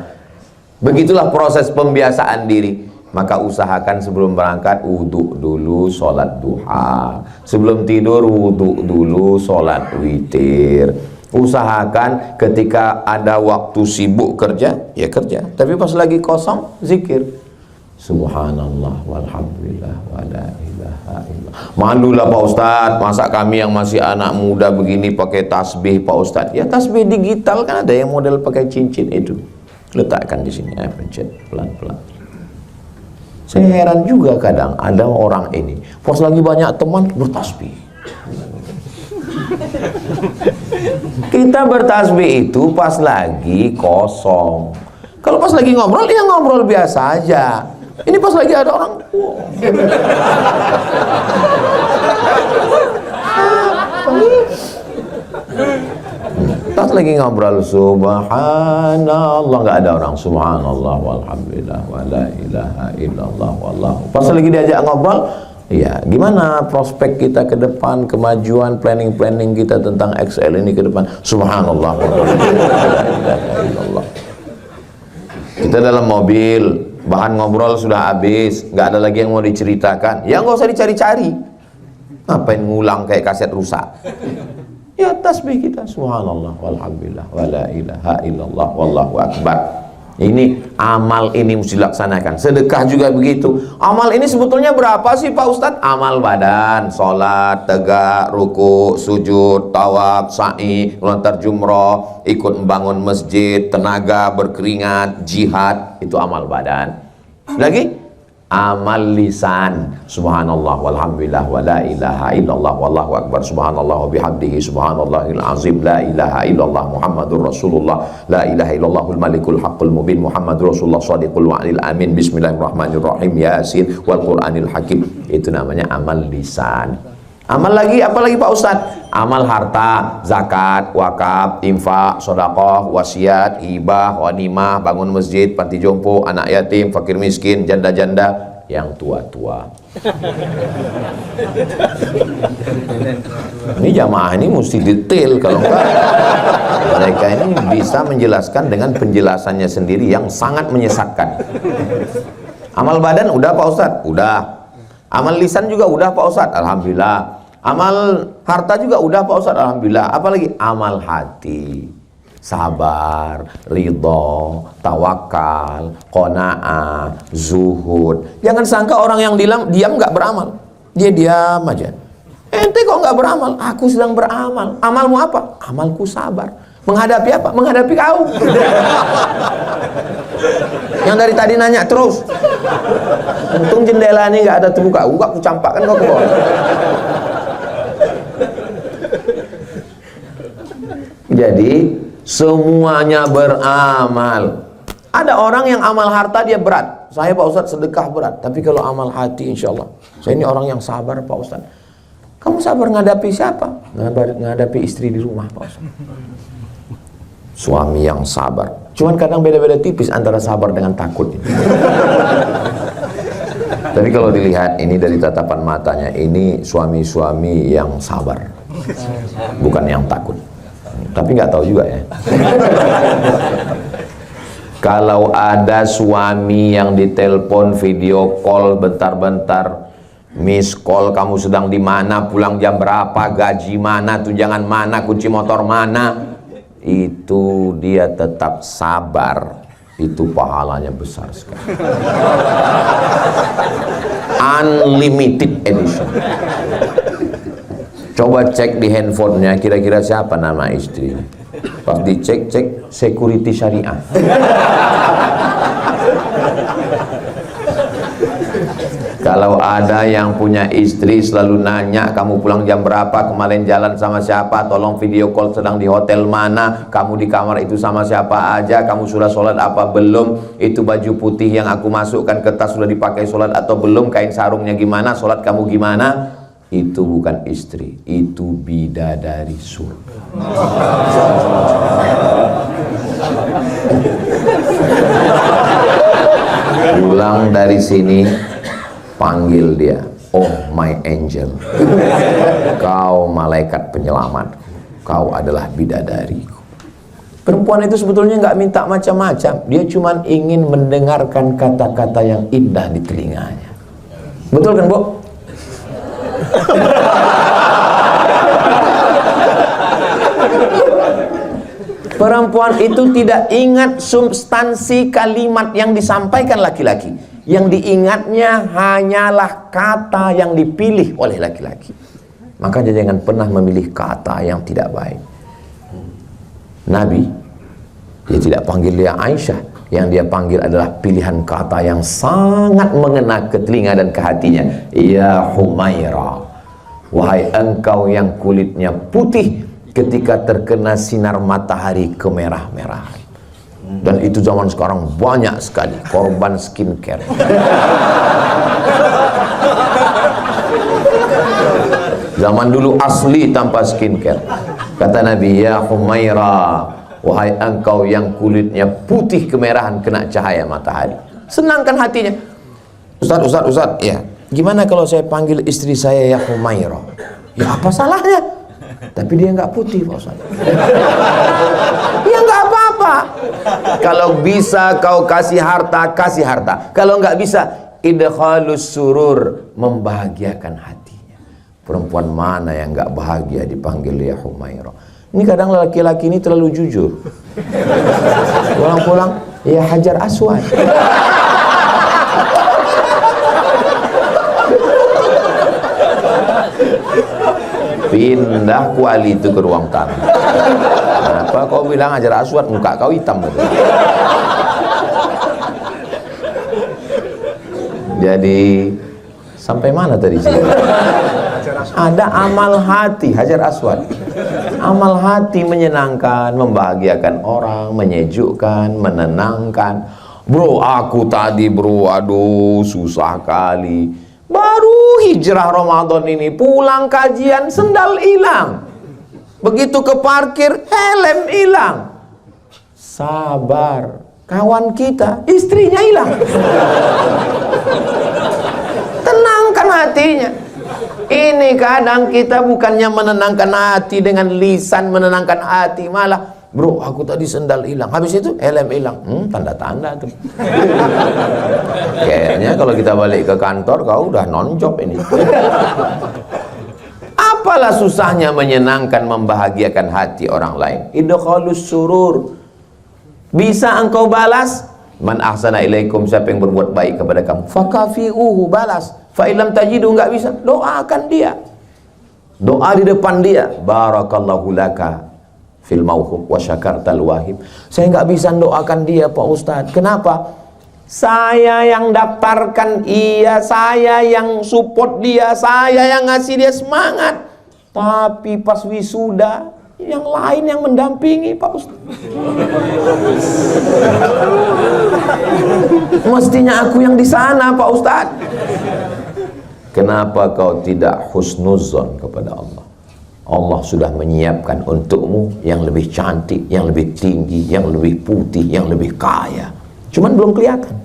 begitulah proses pembiasaan diri. Maka usahakan sebelum berangkat, wudhu dulu, sholat duha. Sebelum tidur, wudhu dulu, sholat witir. Usahakan ketika ada waktu sibuk kerja, ya kerja. Tapi pas lagi kosong, zikir. Subhanallah walhamdulillah wala ilaha illallah. Malulah Pak Ustadz, masa kami yang masih anak muda begini pakai tasbih Pak Ustadz. Ya tasbih digital kan ada yang model pakai cincin itu. Letakkan di sini, pencet pelan-pelan. Saya heran juga kadang ada orang ini, pas lagi banyak teman bertasbih. Kita bertasbih itu pas lagi kosong. Kalau pas lagi ngobrol, ya ngobrol biasa aja. Ini pas lagi ada orang, pas lagi ngobrol, subhanallah, nggak ada orang, subhanallah walhamdulillah wala ilaha illallah wallahu. Pas lagi diajak ngobrol, ya gimana prospek kita ke depan, kemajuan, planning kita tentang XL ini ke depan, subhanallah walhamdulillah wala ilaha illallah. Kita dalam mobil, bahan ngobrol sudah habis, nggak ada lagi yang mau diceritakan, ya nggak usah dicari-cari. Ngapain ngulang kayak kaset rusak? Ya tasbih kita, subhanallah walhamdulillah wala ilaha illallah wallahu akbar. Ini amal ini mesti dilaksanakan. Sedekah juga begitu. Amal ini sebetulnya berapa sih Pak Ustadz? Amal badan, sholat, tegak, ruku, sujud, tawaf, sa'i, lontar jumroh, ikut membangun masjid, tenaga, berkeringat, jihad, itu amal badan. Lagi amal lisan, subhanallah walhamdulillah wa la ilaha illallah wallahu akbar, subhanallah wa bihamdihi subhanallahil azim, la ilaha illallah muhammadur rasulullah, la ilaha illallahul malikul haqqul mubin, muhammadur rasulullah shadiqul wa'lil amin, bismillahirrahmanirrahim, yasin wal qur'anil hakim. Itu namanya amal lisan. Amal lagi, apa lagi Pak Ustadz? Amal harta, zakat, wakaf, infak, sedekah, wasiat, hibah, ghanimah, bangun masjid, panti jompo, anak yatim, fakir miskin, janda-janda, yang tua-tua. Ini jamaah ini mesti detail, kalau enggak mereka ini bisa menjelaskan dengan penjelasannya sendiri yang sangat menyesatkan. Amal badan udah Pak Ustadz? Udah. Amal lisan juga udah Pak Ustadz? Alhamdulillah. Amal harta juga udah Pak Ustadz? Alhamdulillah. Apalagi amal hati, sabar, ridho, tawakal, qanaah, zuhud. Jangan sangka orang yang diam nggak beramal, dia diam aja. Ente kok nggak beramal? Aku sedang beramal. Amalmu apa? Amalku sabar. Menghadapi apa? Menghadapi kau. Yang dari tadi nanya terus. Untung jendela ini nggak ada terbuka. Aku campakkan kau ke bawah. Jadi semuanya beramal. Ada orang yang amal harta dia berat. Saya Pak Ustadz sedekah berat. Tapi kalau amal hati insya Allah, saya ini orang yang sabar Pak Ustadz. Kamu sabar ngadapi siapa? Ngadapi istri di rumah Pak Ustadz. Suami yang sabar. Cuman kadang beda-beda tipis antara sabar dengan takut. Tapi kalau dilihat ini dari tatapan matanya, ini suami-suami yang sabar, bukan yang takut. Tapi nggak tahu juga ya. Kalau ada suami yang ditelepon video call bentar-bentar, miss call, kamu sedang di mana, pulang jam berapa, gaji mana, tunjangan mana, kunci motor mana, itu dia tetap sabar, itu pahalanya besar sekali. Unlimited edition. Coba cek di handphonenya, kira-kira siapa nama istrinya. Pas dicek, security syariah. Kalau ada yang punya istri selalu nanya, kamu pulang jam berapa, kemarin jalan sama siapa, tolong video call, sedang di hotel mana, kamu di kamar itu sama siapa aja, kamu sudah sholat apa belum, itu baju putih yang aku masukkan ke tas sudah dipakai sholat atau belum, kain sarungnya gimana, sholat kamu gimana. Itu bukan istri, itu bidadari surga. Pulang dari sini, panggil dia, oh my angel, kau malaikat penyelamat, kau adalah bidadariku. Perempuan itu sebetulnya nggak minta macam-macam, dia cuma ingin mendengarkan kata-kata yang indah di telinganya. Betul kan Bu? Perempuan itu tidak ingat substansi kalimat yang disampaikan laki-laki. Yang diingatnya hanyalah kata yang dipilih oleh laki-laki. Makanya jangan pernah memilih kata yang tidak baik. Nabi, dia tidak panggil dia Aisyah. Yang dia panggil adalah pilihan kata yang sangat mengena ke telinga dan ke hatinya. Ya Humaira, wahai engkau yang kulitnya putih ketika terkena sinar matahari kemerah-merahan. Dan itu zaman sekarang banyak sekali korban skincare. Zaman dulu asli tanpa skincare. Kata Nabi, ya Humaira, wahai engkau yang kulitnya putih kemerahan kena cahaya matahari. Senangkan hatinya. Ustaz, ya. Gimana kalau saya panggil istri saya ya Humaira? Ya apa salahnya? Tapi dia nggak putih Pak Ustaz. Ya nggak apa-apa. Kalau bisa kau kasih harta, kasih harta. Kalau nggak bisa, idkhalus surur, membahagiakan hatinya. Perempuan mana yang nggak bahagia dipanggil ya Humaira? Ini kadang laki-laki ini terlalu jujur. Pulang-pulang, Ya Hajar Aswad. Pindah kuali itu ke ruang tamu. Kenapa kau bilang Hajar Aswad, muka kau hitam gitu. Jadi sampai mana tadi sih? Ada amal hati Hajar Aswad. Amal hati menyenangkan, membahagiakan orang, menyejukkan, menenangkan. Bro, aku tadi bro, aduh susah kali. Baru hijrah Ramadan ini, pulang kajian sendal hilang. Begitu ke parkir, helm hilang. Sabar, kawan kita, istrinya hilang. Tenangkan hatinya. Ini kadang kita bukannya menenangkan hati dengan lisan, menenangkan hati, malah bro aku tadi sendal hilang, habis itu helm hilang. Tanda-tanda tuh. Kayaknya kalau kita balik ke kantor kau udah non-job ini. Apalah susahnya menyenangkan, membahagiakan hati orang lain. Idkhalus surur. Bisa engkau balas, man ahsana ilaikum, siapa yang berbuat baik kepada kamu, fakafi'uhu, balas. Fa illam tajidu, enggak bisa, doakan dia. Doa di depan dia, barakallahu laka fil mauhub wa syakartal wahib. Saya enggak bisa doakan dia Pak Ustadz. Kenapa? Saya yang daftarkan, iya, saya yang support dia, saya yang ngasih dia semangat. Tapi pas wisuda, yang lain yang mendampingi Pak Ustadz. Mestinya aku yang di sana Pak Ustadz. Kenapa kau tidak husnuzon kepada Allah? Allah sudah menyiapkan untukmu yang lebih cantik, yang lebih tinggi, yang lebih putih, yang lebih kaya. Cuman belum kelihatan.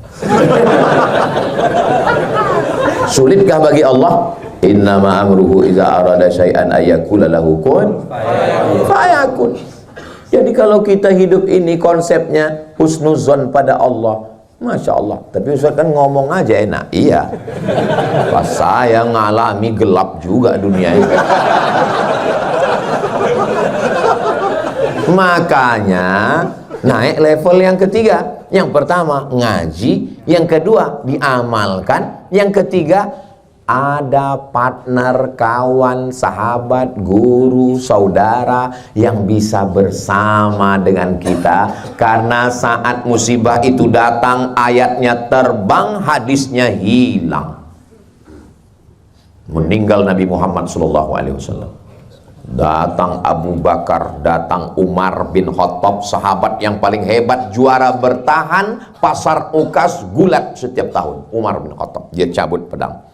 Sulitkah bagi Allah? Innama amruhu iza arada syai'an ayyakula lahu kun fayakun. Jadi kalau kita hidup ini konsepnya husnuzon pada Allah, Masya Allah. Tapi Ustaz kan ngomong aja enak. Iya, pas saya ngalami gelap juga dunia ini. Makanya naik level yang ketiga. Yang pertama ngaji, yang kedua diamalkan, yang ketiga ada partner, kawan, sahabat, guru, saudara yang bisa bersama dengan kita. Karena saat musibah itu datang, ayatnya terbang, hadisnya hilang. Meninggal Nabi Muhammad SAW. Datang Abu Bakar, datang Umar bin Khattab, sahabat yang paling hebat, juara bertahan pasar Ukas gulat setiap tahun. Umar bin Khattab, dia cabut pedang.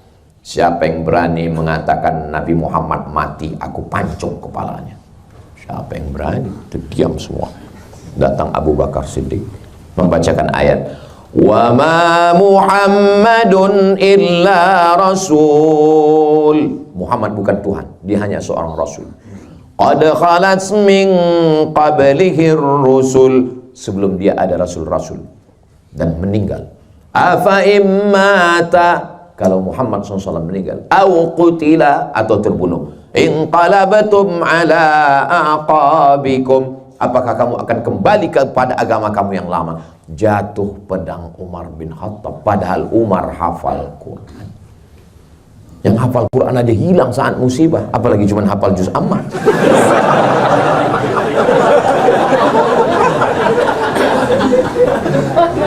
Siapa yang berani mengatakan Nabi Muhammad mati, aku pancung kepalanya. Siapa yang berani? Diam semua. Datang Abu Bakar Siddiq membacakan ayat, wa ma Muhammadun illa rasul. Muhammad bukan Tuhan, dia hanya seorang rasul. Qad khalat min qablihi rusul. Sebelum dia ada rasul-rasul dan meninggal. Afa immata, kalau Muhammad SAW meninggal, au qutila, atau terbunuh, inqalabatum ala aqabikum, apakah kamu akan kembali kepada agama kamu yang lama? Jatuh pedang Umar bin Khattab, padahal Umar hafal Quran. Yang hafal Quran aja hilang saat musibah, apalagi cuma hafal juz amma.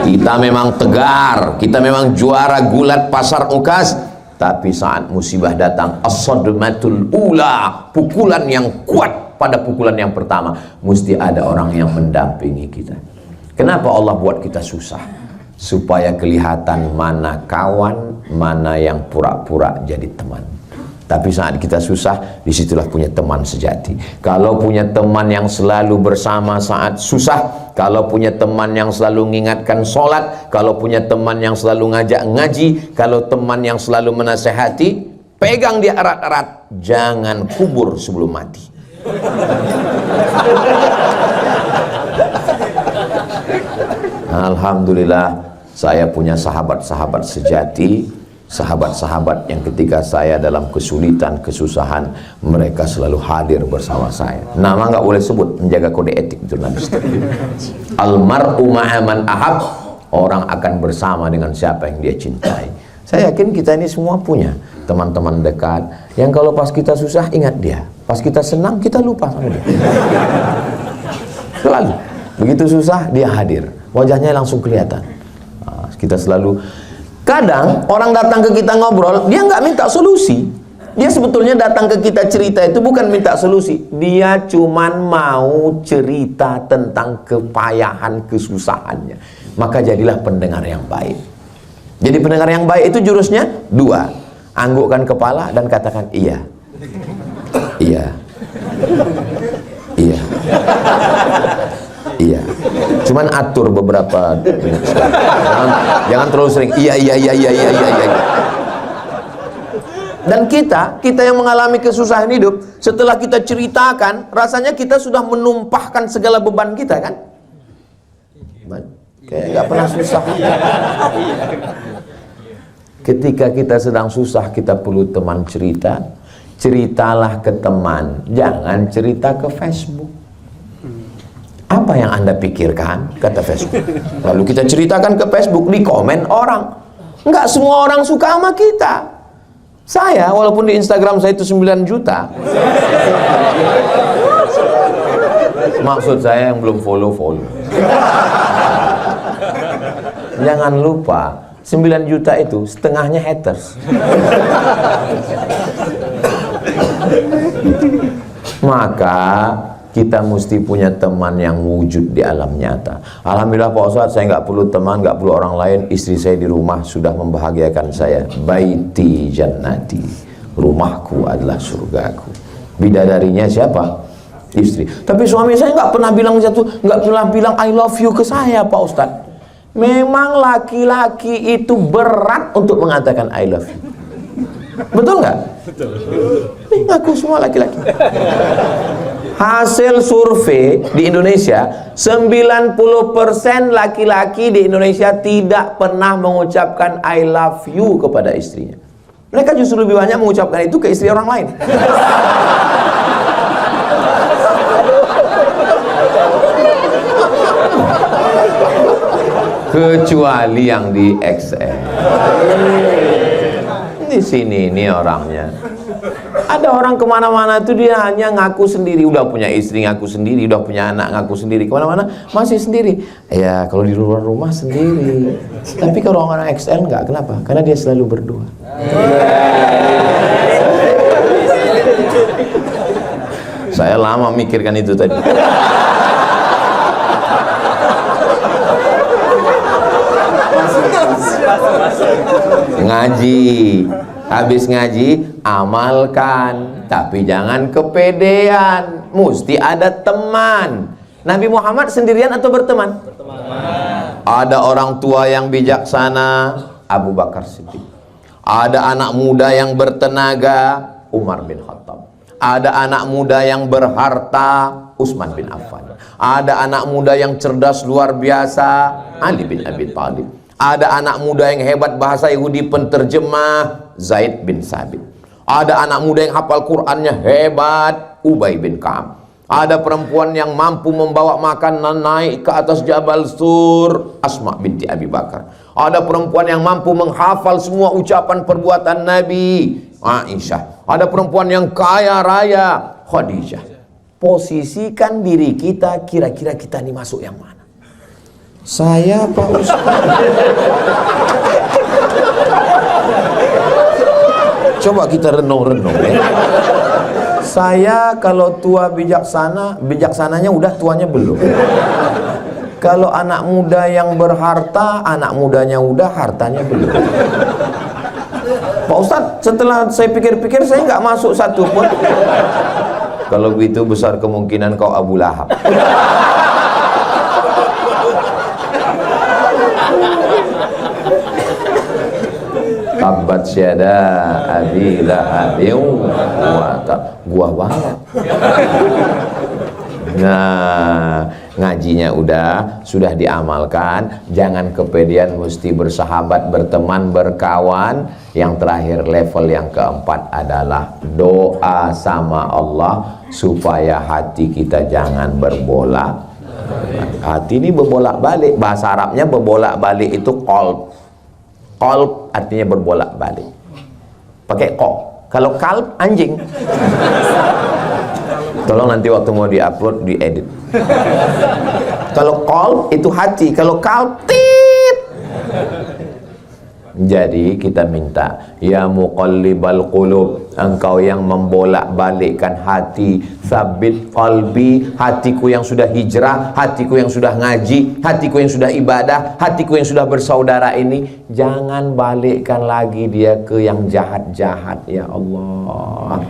Kita memang tegar, kita memang juara gulat pasar Ukas, tapi saat musibah datang, as-sadmatul ula, pukulan yang kuat pada pukulan yang pertama, mesti ada orang yang mendampingi kita. Kenapa Allah buat kita susah? Supaya kelihatan mana kawan, mana yang pura-pura jadi teman. Tapi saat kita susah, disitulah punya teman sejati. Kalau punya teman yang selalu bersama saat susah, kalau punya teman yang selalu mengingatkan sholat, kalau punya teman yang selalu ngajak ngaji, kalau teman yang selalu menasehati, pegang dia erat-erat, jangan kubur sebelum mati. Alhamdulillah, saya punya sahabat-sahabat sejati Sahabat-sahabat yang ketika saya dalam kesulitan, kesusahan, mereka selalu hadir bersama saya. Nama nggak boleh sebut, menjaga kode etik jurnalis. Almar'u ma'aman ahab, orang akan bersama dengan siapa yang dia cintai. Saya yakin kita ini semua punya teman-teman dekat yang kalau pas kita susah ingat dia, pas kita senang kita lupa sama dia. Selalu begitu susah dia hadir, wajahnya langsung kelihatan. Kita selalu, kadang orang datang ke kita ngobrol, dia nggak minta solusi. Dia sebetulnya datang ke kita cerita itu bukan minta solusi, dia cuman mau cerita tentang kepayahan, kesusahannya. Maka jadilah pendengar yang baik. Jadi pendengar yang baik itu jurusnya dua, anggukkan kepala dan katakan iya, iya, iya, iya. Cuman atur beberapa menit. Jangan terlalu sering iya, iya, iya, iya, iya, iya, iya. Dan kita yang mengalami kesusahan hidup, setelah kita ceritakan, rasanya kita sudah menumpahkan segala beban kita, kan? Kayak nggak pernah susah. Ketika kita sedang susah, kita perlu teman cerita. Ceritalah ke teman, jangan cerita ke Facebook. Apa yang Anda pikirkan, kata Facebook. Lalu kita ceritakan ke Facebook, di komen orang. Nggak semua orang suka sama kita. Saya, walaupun di Instagram saya itu 9 juta. Maksud saya yang belum follow. Jangan lupa, 9 juta itu setengahnya haters. Maka kita mesti punya teman yang wujud di alam nyata. Alhamdulillah Pak Ustadz, saya nggak perlu teman, nggak perlu orang lain. Istri saya di rumah sudah membahagiakan saya. Baiti jannati, rumahku adalah surgaku. Bidadarinya siapa? Istri. Tapi suami saya nggak pernah bilang I love you ke saya, Pak Ustadz. Memang laki-laki itu berat untuk mengatakan I love you. Betul nggak? Betul. Ini ngaku semua laki-laki. Hasil survei di Indonesia, 90% laki-laki di Indonesia tidak pernah mengucapkan I love you kepada istrinya. Mereka justru lebih banyak mengucapkan itu ke istri orang lain. Kecuali yang di XL. Di sini ini orangnya. Ada orang kemana-mana itu dia hanya ngaku sendiri, udah punya istri ngaku sendiri, udah punya anak ngaku sendiri, kemana-mana masih sendiri. Ya kalau di luar rumah sendiri. Tapi kalau orang XL enggak, kenapa? Karena dia selalu berdua. Saya lama mikirkan itu tadi. Ngaji, habis ngaji amalkan, tapi jangan kepedean, mesti ada teman. Nabi Muhammad sendirian atau berteman? Berteman. Ada orang tua yang bijaksana, Abu Bakar Siddiq. Ada anak muda yang bertenaga, Umar bin Khattab. Ada anak muda yang berharta, Utsman bin Affan. Ada anak muda yang cerdas luar biasa, Ali bin Abi Thalib. Ada anak muda yang hebat bahasa Yahudi penterjemah, Zaid bin Sabit. Ada anak muda yang hafal Qur'annya hebat, Ubay bin Ka'ab. Ada perempuan yang mampu membawa makanan naik ke atas Jabal Sur, Asma binti Abi Bakar. Ada perempuan yang mampu menghafal semua ucapan perbuatan Nabi, Aisyah. Ada perempuan yang kaya raya, Khadijah. Posisikan diri kita, kira-kira kita ini masuk yang mana? Saya Pak Ustaz. Coba kita renung-renung ya. Saya kalau tua bijaksana, bijaksananya udah, tuanya belum. Kalau anak muda yang berharta, anak mudanya udah, hartanya belum. Pak Ustadz, setelah saya pikir-pikir, saya nggak masuk satu pun. Kalau begitu besar kemungkinan kau Abu Lahab. Tabat syada abi lahabin wa ta. Gua banget. Nah, ngajinya udah, sudah diamalkan, jangan kepedean, mesti bersahabat, berteman, berkawan. Yang terakhir, level yang keempat adalah doa sama Allah supaya hati kita jangan berbolak. Hati ini berbolak balik, bahasa Arabnya berbolak balik itu qalb. Qalb artinya berbolak balik, pakai kok. Kalau kalb, anjing. Tolong nanti waktu mau diupload, diedit. Kalau qalb itu hati, kalau kalb, tit. Jadi kita minta, ya muqallibal qulub, engkau yang membolak-balikkan hati, sabit qalbi, hatiku yang sudah hijrah, hatiku yang sudah ngaji, hatiku yang sudah ibadah, hatiku yang sudah bersaudara ini, jangan balikkan lagi dia ke yang jahat-jahat, ya Allah.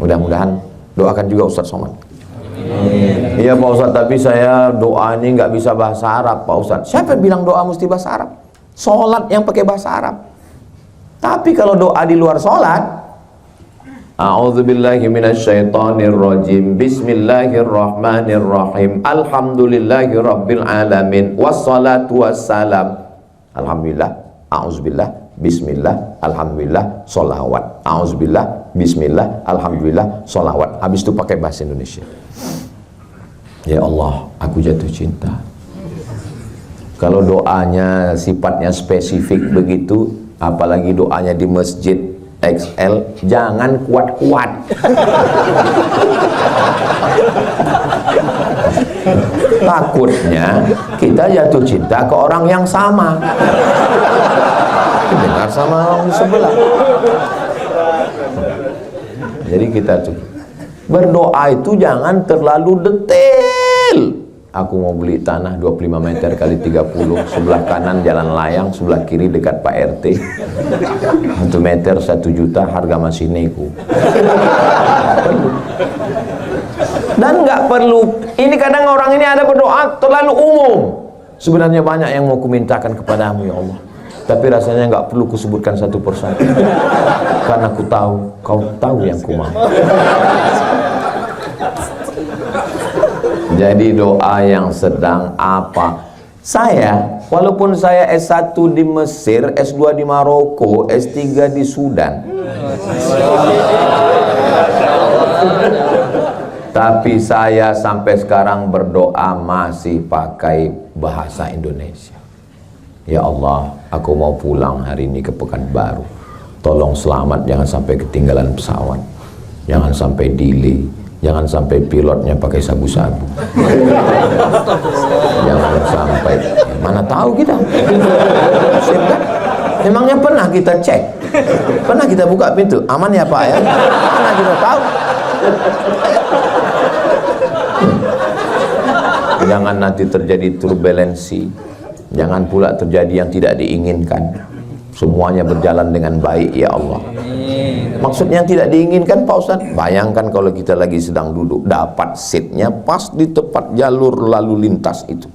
Mudah-mudahan, doakan juga Ustaz Somad. Iya Pak Ustaz, tapi saya doa ini nggak bisa bahasa Arab Pak Ustaz. Siapa bilang doa mesti bahasa Arab? Sholat yang pakai bahasa Arab. Tapi kalau doa di luar sholat, a'udzubillahi minasyaitonirrajim, bismillahirrahmanirrahim, alhamdulillahi rabbil alamin, wassalatu wassalam, alhamdulillah, a'udzubillah, bismillah, alhamdulillah, sholawat, a'udzubillah, bismillah, alhamdulillah, sholawat. Habis itu pakai bahasa Indonesia. Ya Allah, aku jatuh cinta. Kalau doanya sifatnya spesifik begitu, apalagi doanya di masjid XL, jangan kuat-kuat. Takutnya kita jatuh cinta ke orang yang sama, dengar sama orang di sebelah. Jadi kita tuh berdoa itu jangan terlalu detail. Aku mau beli tanah 25 meter kali 30, sebelah kanan jalan layang, sebelah kiri dekat Pak RT. 1 meter 1 juta, harga masih nego. Dan nggak perlu. Ini kadang orang ini ada berdoa terlalu umum. Sebenarnya banyak yang mau kumintakan kepadamu ya Allah, tapi rasanya nggak perlu kusebutkan satu persatu, karena ku tahu kau tahu yang ku mau. Jadi doa yang sedang apa? Saya, walaupun saya S1 di Mesir, S2 di Maroko, S3 di Sudan, tapi saya sampai sekarang berdoa masih pakai bahasa Indonesia. Ya Allah, aku mau pulang hari ini ke Pekanbaru. Tolong selamat, jangan sampai ketinggalan pesawat, jangan sampai delay, jangan sampai pilotnya pakai sabu-sabu, jangan sampai, mana tahu kita. Memangnya pernah kita cek, pernah kita buka pintu, aman ya Pak ya, mana kita tahu. Jangan nanti terjadi turbulensi, jangan pula terjadi yang tidak diinginkan. Semuanya berjalan dengan baik ya Allah. Maksudnya yang tidak diinginkan Pak Ustaz, bayangkan kalau kita lagi sedang duduk, dapat seatnya pas di tepat jalur lalu lintas itu,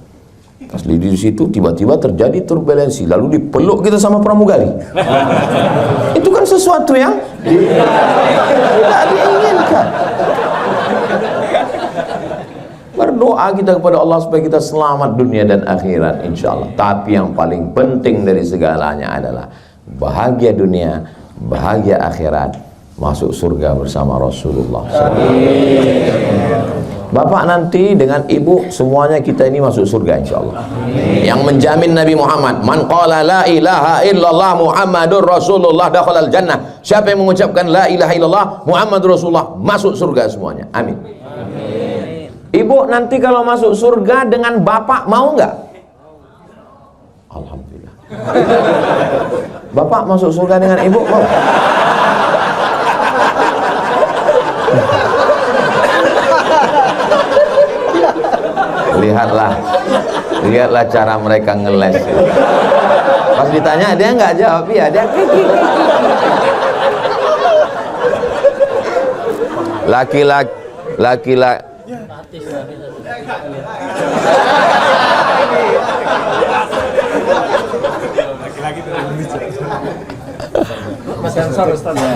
pas di situ tiba-tiba terjadi turbulensi, lalu dipeluk kita sama pramugari. Itu kan sesuatu yang tidak diinginkan. Berdoa kita kepada Allah supaya kita selamat dunia dan akhirat insya Allah. Tapi yang paling penting dari segalanya adalah bahagia dunia, bahagia akhirat, masuk surga bersama Rasulullah. Bapak nanti dengan ibu semuanya kita ini masuk surga insya Allah. Yang menjamin Nabi Muhammad, man qala la ilaha illallah Muhammadur Rasulullah dakhalal jannah. Siapa yang mengucapkan la ilaha illallah Muhammadur Rasulullah masuk surga semuanya. Amin. Ibu nanti kalau masuk surga dengan bapak mau nggak? Alhamdulillah. Bapak masuk surga dengan ibu mau? Lihatlah cara mereka ngeles. Pas ditanya dia nggak jawab, ya dia laki-laki sensor Ustaz ya.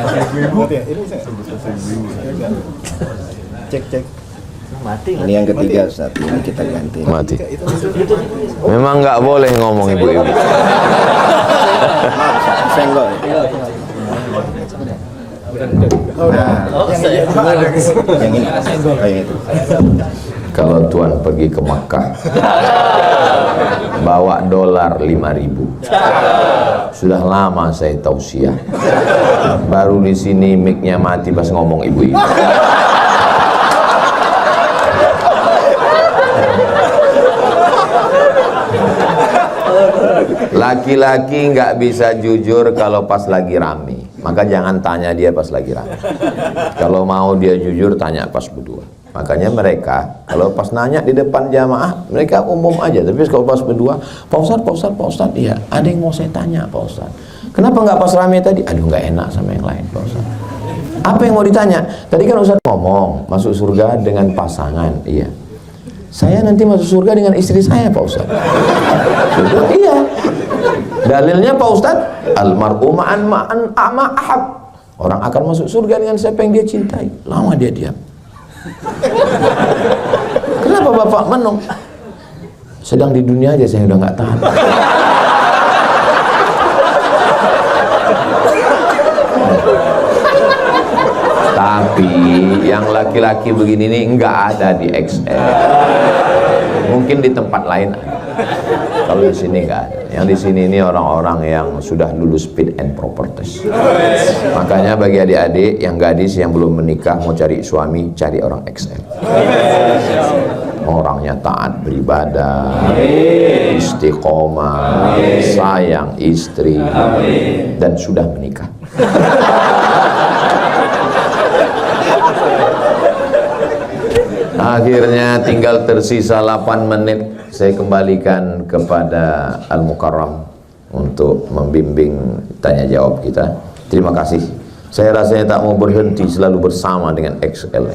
Cek. Ini yang ketiga Ustaz, ini kita ganti. Mati. Memang nggak boleh ngomong ibu-ibu. Maaf, senggol. Nah, yang ini. Oh, yang itu. Kalau Tuan pergi ke Makkah, bawa dolar 5.000. Sudah lama saya tausiah. Baru di sini mic-nya mati pas ngomong ibu-ibu. Laki-laki nggak bisa jujur kalau pas lagi rame, maka jangan tanya dia pas lagi rame. Kalau mau dia jujur, tanya pas berdua. Makanya mereka kalau pas nanya di depan jamaah, mereka umum aja. Tapi kalau pas berdua, Pak Ustadz, iya, ada yang mau saya tanya Pak Ustadz. Kenapa nggak pas rame tadi? Aduh, nggak enak sama yang lain Pak Ustadz. Apa yang mau ditanya? Tadi kan Ustadz ngomong masuk surga dengan pasangan, iya. Saya nanti masuk surga dengan istri saya Pak Ustadz. Iya. Dalilnya Pak Ustadz, almar'u ma'an ahab. Orang akan masuk surga dengan siapa yang dia cintai. Lama dia diam. Kenapa Bapak menung? Sedang di dunia aja saya udah nggak tahan. Tapi yang laki-laki begini nih nggak ada di XL. Mungkin di tempat lain ada. Kalau di sini nggak ada. Yang di sini ini orang-orang yang sudah lulus fit and proper test. Makanya bagi adik-adik yang gadis yang belum menikah mau cari suami, cari orang XL. Orangnya taat beribadah, istiqomah, sayang istri, dan sudah menikah. Akhirnya tinggal tersisa 8 menit. Saya kembalikan kepada Al-Mukarram untuk membimbing tanya jawab kita. Terima kasih. Saya rasanya tak mau berhenti, selalu bersama dengan XL.